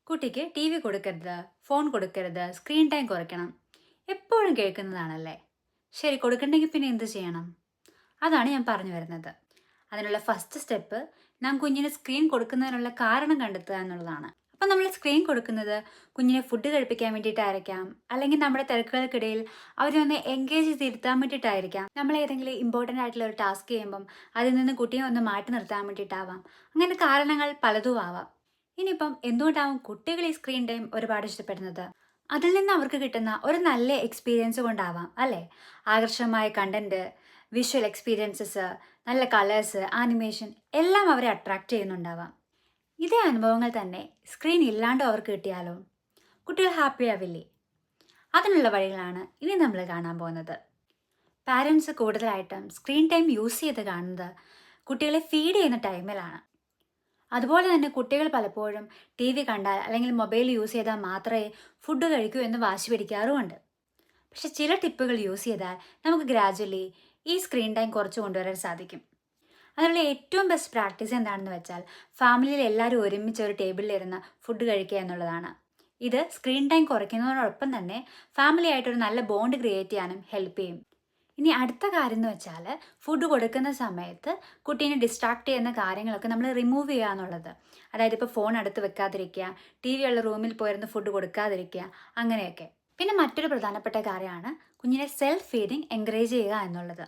കുട്ടിക്ക് T V കൊടുക്കരുത്, phone കൊടുക്കരുത്, സ്ക്രീൻ ടൈം കുറയ്ക്കണം. എപ്പോഴും കേൾക്കുന്നതാണല്ലേ? ശരി, കൊടുക്കണ്ടെങ്കിൽ പിന്നെ എന്ത് ചെയ്യണം? അതാണ് ഞാൻ പറഞ്ഞു വരുന്നത്. അതിനുള്ള ഫസ്റ്റ് സ്റ്റെപ്പ് നാം കുഞ്ഞിന് സ്ക്രീൻ കൊടുക്കുന്നതിനുള്ള കാരണം കണ്ടെത്തുക എന്നുള്ളതാണ്. അപ്പം നമ്മൾ സ്ക്രീൻ കൊടുക്കുന്നത് കുഞ്ഞിനെ ഫുഡ് കഴിപ്പിക്കാൻ വേണ്ടിയിട്ടായിരിക്കാം, അല്ലെങ്കിൽ നമ്മുടെ തിരക്കുകൾക്കിടയിൽ അവരെ ഒന്ന് എൻഗേജ് ചെയ്തിരുത്താൻ വേണ്ടിയിട്ടായിരിക്കാം, നമ്മൾ ഏതെങ്കിലും ഇമ്പോർട്ടൻ്റ് ആയിട്ടുള്ള ഒരു ടാസ്ക് ചെയ്യുമ്പം അതിൽ നിന്ന് കുട്ടിയെ ഒന്ന് മാറ്റി നിർത്താൻ വേണ്ടിയിട്ടാവാം. അങ്ങനെ കാരണങ്ങൾ പലതും ആവാം. ഇനിയിപ്പം എന്തുകൊണ്ടാവും കുട്ടികൾ ഈ സ്ക്രീൻ ടൈം ഒരുപാട് ഇഷ്ടപ്പെടുന്നത്? അതിൽ നിന്ന് അവർക്ക് കിട്ടുന്ന ഒരു നല്ല എക്സ്പീരിയൻസ് കൊണ്ടാവാം അല്ലേ? ആകർഷകമായ കണ്ടന്റ്, വിഷ്വൽ എക്സ്പീരിയൻസസ്, നല്ല കളേഴ്സ്, ആനിമേഷൻ എല്ലാം അവരെ അട്രാക്റ്റ് ചെയ്യുന്നുണ്ടാവാം. ഇതേ അനുഭവങ്ങൾ തന്നെ സ്ക്രീൻ ഇല്ലാണ്ടും അവർക്ക് കിട്ടിയാലോ? കുട്ടികൾ ഹാപ്പി ആവില്ലേ? അതിനുള്ള വഴികളാണ് ഇനി നമ്മൾ കാണാൻ പോകുന്നത്. പാരൻസ് കൂടുതലായിട്ടും സ്ക്രീൻ ടൈം യൂസ് ചെയ്ത് കാണുന്നത് കുട്ടികളെ ഫീഡ് ചെയ്യുന്ന ടൈമിലാണ്. അതുപോലെ തന്നെ കുട്ടികൾ പലപ്പോഴും ടി വി കണ്ടാൽ അല്ലെങ്കിൽ മൊബൈൽ യൂസ് ചെയ്താൽ മാത്രമേ ഫുഡ് കഴിക്കൂ എന്ന് വാശി പിടിക്കാറുമുണ്ട്. പക്ഷെ ചില ടിപ്പുകൾ യൂസ് ചെയ്താൽ നമുക്ക് ഗ്രാജ്വലി ഈ സ്ക്രീൻ ടൈം കുറച്ച് കൊണ്ടുവരാൻ സാധിക്കും. അതിനുള്ള ഏറ്റവും ബെസ്റ്റ് പ്രാക്ടീസ് എന്താണെന്ന് വെച്ചാൽ ഫാമിലിയിൽ എല്ലാവരും ഒരുമിച്ച് ഒരു ടേബിളിലിരുന്ന് ഫുഡ് കഴിക്കുക എന്നുള്ളതാണ്. ഇത് സ്ക്രീൻ ടൈം കുറയ്ക്കുന്നതിനോടൊപ്പം തന്നെ ഫാമിലി ആയിട്ടൊരു നല്ല ബോണ്ട് ക്രിയേറ്റ് ചെയ്യാനും ഹെൽപ്പ് ചെയ്യും. ഇനി അടുത്ത കാര്യം എന്ന് വെച്ചാൽ ഫുഡ് കൊടുക്കുന്ന സമയത്ത് കുട്ടീനെ ഡിസ്ട്രാക്ട് ചെയ്യുന്ന കാര്യങ്ങളൊക്കെ നമ്മൾ റിമൂവ് ചെയ്യുക എന്നുള്ളത്. അതായത് ഇപ്പോൾ ഫോൺ അടുത്ത് വെക്കാതിരിക്കുക, ടി വി ഉള്ള റൂമിൽ പോയിരുന്ന് ഫുഡ് കൊടുക്കാതിരിക്കുക, അങ്ങനെയൊക്കെ. പിന്നെ മറ്റൊരു പ്രധാനപ്പെട്ട കാര്യമാണ് കുഞ്ഞിനെ സെൽഫ് ഫീഡിങ് എൻകറേജ് ചെയ്യുക എന്നുള്ളത്.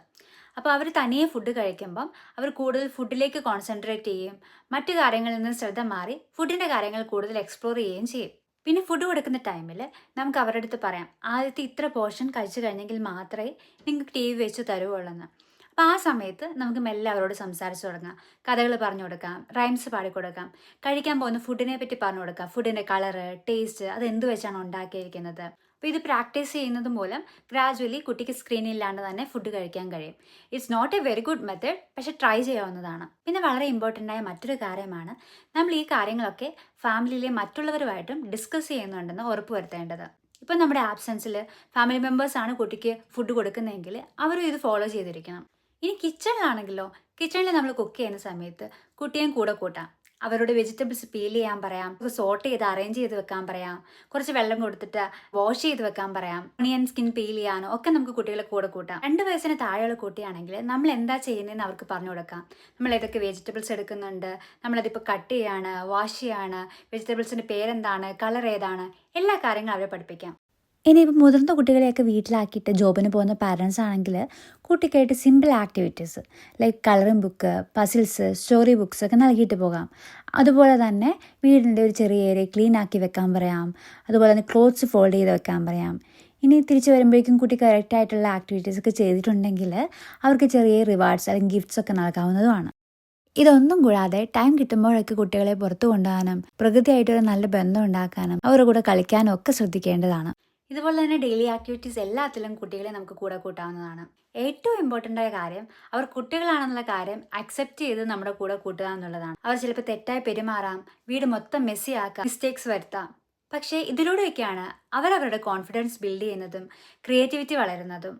അപ്പോൾ അവർ തനിയെ ഫുഡ് കഴിക്കുമ്പം അവർ കൂടുതൽ ഫുഡിലേക്ക് കോൺസെൻട്രേറ്റ് ചെയ്യും, മറ്റു കാര്യങ്ങളിൽ നിന്ന് ശ്രദ്ധ മാറി ഫുഡിൻ്റെ കാര്യങ്ങൾ കൂടുതൽ എക്സ്പ്ലോർ ചെയ്യുകയും ചെയ്യും. പിന്നെ ഫുഡ് കൊടുക്കുന്ന ടൈമിൽ നമുക്ക് അവരുടെ അടുത്ത് പറയാം, ആദ്യത്തെ ഇത്ര പോർഷൻ കഴിച്ചു കഴിഞ്ഞെങ്കിൽ മാത്രമേ നിങ്ങൾക്ക് ടി വി വെച്ച് തരുവുള്ളൂ. അപ്പോൾ ആ സമയത്ത് നമുക്ക് മെല്ലെ അവരോട് സംസാരിച്ച് തുടങ്ങാം, കഥകൾ പറഞ്ഞു കൊടുക്കാം, റൈംസ് പാടിക്കൊടുക്കാം, കഴിക്കാൻ പോകുന്ന ഫുഡിനെ പറ്റി പറഞ്ഞു കൊടുക്കാം, ഫുഡിൻ്റെ കളറ്, ടേസ്റ്റ്, അത് എന്ത് വെച്ചാണ് ഉണ്ടാക്കിയിരിക്കുന്നത്. അപ്പോൾ ഇത് പ്രാക്ടീസ് ചെയ്യുന്നത് മൂലം ഗ്രാജ്വലി കുട്ടിക്ക് സ്ക്രീൻ ഇല്ലാണ്ട് തന്നെ ഫുഡ് കഴിക്കാൻ കഴിയും. It's not a very good method, പക്ഷെ ട്രൈ ചെയ്യാവുന്നതാണ്. പിന്നെ വളരെ ഇമ്പോർട്ടൻ്റ് ആയ മറ്റൊരു കാര്യമാണ് നമ്മൾ ഈ കാര്യങ്ങളൊക്കെ ഫാമിലിയിലെ മറ്റുള്ളവരുമായിട്ടും ഡിസ്കസ് ചെയ്യുന്നുണ്ടെന്ന് ഉറപ്പുവരുത്തേണ്ടത്. ഇപ്പം നമ്മുടെ ആബ്സെൻസിൽ ഫാമിലി മെമ്പേഴ്സാണ് കുട്ടിക്ക് ഫുഡ് കൊടുക്കുന്നതെങ്കിൽ അവരും ഇത് ഫോളോ ചെയ്തിരിക്കണം. ഇനി കിച്ചണിലാണെങ്കിലോ, കിച്ചണിൽ നമ്മൾ കുക്ക് ചെയ്യുന്ന സമയത്ത് കുട്ടിയെയും കൂടെ കൂട്ടാം. അവരോട് വെജിറ്റബിൾസ് പീൽ ചെയ്യാൻ പറയാം, സോട്ട് ചെയ്ത് അറേഞ്ച് ചെയ്ത് വെക്കാൻ പറയാം, കുറച്ച് വെള്ളം കൊടുത്തിട്ട് വാഷ് ചെയ്ത് വെക്കാൻ പറയാം, ഓണിയൻ സ്കിൻ പീൽ ചെയ്യാനോ ഒക്കെ നമുക്ക് കുട്ടികളെ കൂടെ കൂട്ടാം. 2 വയസ്സിന് താഴെയുള്ള കുട്ടിയാണെങ്കിൽ നമ്മൾ എന്താ ചെയ്യുന്നതെന്ന് അവർക്ക് പറഞ്ഞു കൊടുക്കാം. നമ്മൾ ഏതൊക്കെ വെജിറ്റബിൾസ് എടുക്കുന്നുണ്ട്, നമ്മളതിപ്പോൾ കട്ട് ചെയ്യാണ്, വാഷ് ചെയ്യാണ്, വെജിറ്റബിൾസിൻ്റെ പേരെന്താണ്, കളർ ഏതാണ്, എല്ലാ കാര്യങ്ങളും അവരെ പഠിപ്പിക്കാം. ഇനിയിപ്പോൾ മുതിർന്ന കുട്ടികളെയൊക്കെ വീട്ടിലാക്കിയിട്ട് ജോബിന് പോകുന്ന പാരൻസ് ആണെങ്കിൽ കുട്ടിക്കായിട്ട് simple activities like colouring book, puzzles, story books ഒക്കെ നൽകിയിട്ട് പോകാം. അതുപോലെ തന്നെ വീടിൻ്റെ ഒരു ചെറിയ ഏരിയ ക്ലീൻ ആക്കി വെക്കാൻ പറയാം. അതുപോലെ തന്നെ ക്ലോത്ത്സ് ഫോൾഡ് ചെയ്ത് വെക്കാൻ പറയാം. ഇനി തിരിച്ച് വരുമ്പോഴേക്കും കുട്ടി കറക്റ്റായിട്ടുള്ള ആക്ടിവിറ്റീസ് ഒക്കെ ചെയ്തിട്ടുണ്ടെങ്കിൽ അവർക്ക് ചെറിയ റിവാർഡ്സ് അല്ലെങ്കിൽ ഗിഫ്റ്റ്സ് ഒക്കെ നൽകാവുന്നതുമാണ്. ഇതൊന്നും കൂടാതെ ടൈം കിട്ടുമ്പോഴൊക്കെ കുട്ടികളെ പുറത്തു കൊണ്ടുപോകാനും പ്രകൃതിയായിട്ടൊരു നല്ല ബന്ധം ഉണ്ടാക്കാനും അവരുടെ കൂടെ കളിക്കാനും ഒക്കെ ശ്രദ്ധിക്കേണ്ടതാണ്. ഇതുപോലെ തന്നെ ഡെയിലി ആക്ടിവിറ്റീസ് എല്ലാത്തിലും കുട്ടികളെ നമുക്ക് കൂടെ കൂട്ടാവുന്നതാണ്. ഏറ്റവും ഇമ്പോർട്ടൻ്റ് ആയ കാര്യം അവർ കുട്ടികളാണെന്നുള്ള കാര്യം അക്സെപ്റ്റ് ചെയ്ത് നമ്മുടെ കൂടെ കൂട്ടുക എന്നുള്ളതാണ്. അവർ ചിലപ്പോൾ തെറ്റായി പെരുമാറാം, വീട് മൊത്തം മെസ്സി ആക്കാം, മിസ്റ്റേക്സ് വരുത്താം. പക്ഷേ ഇതിലൂടെയൊക്കെയാണ് അവരവരുടെ കോൺഫിഡൻസ് ബിൽഡ് ചെയ്യുന്നതും ക്രിയേറ്റിവിറ്റി വളരുന്നതും.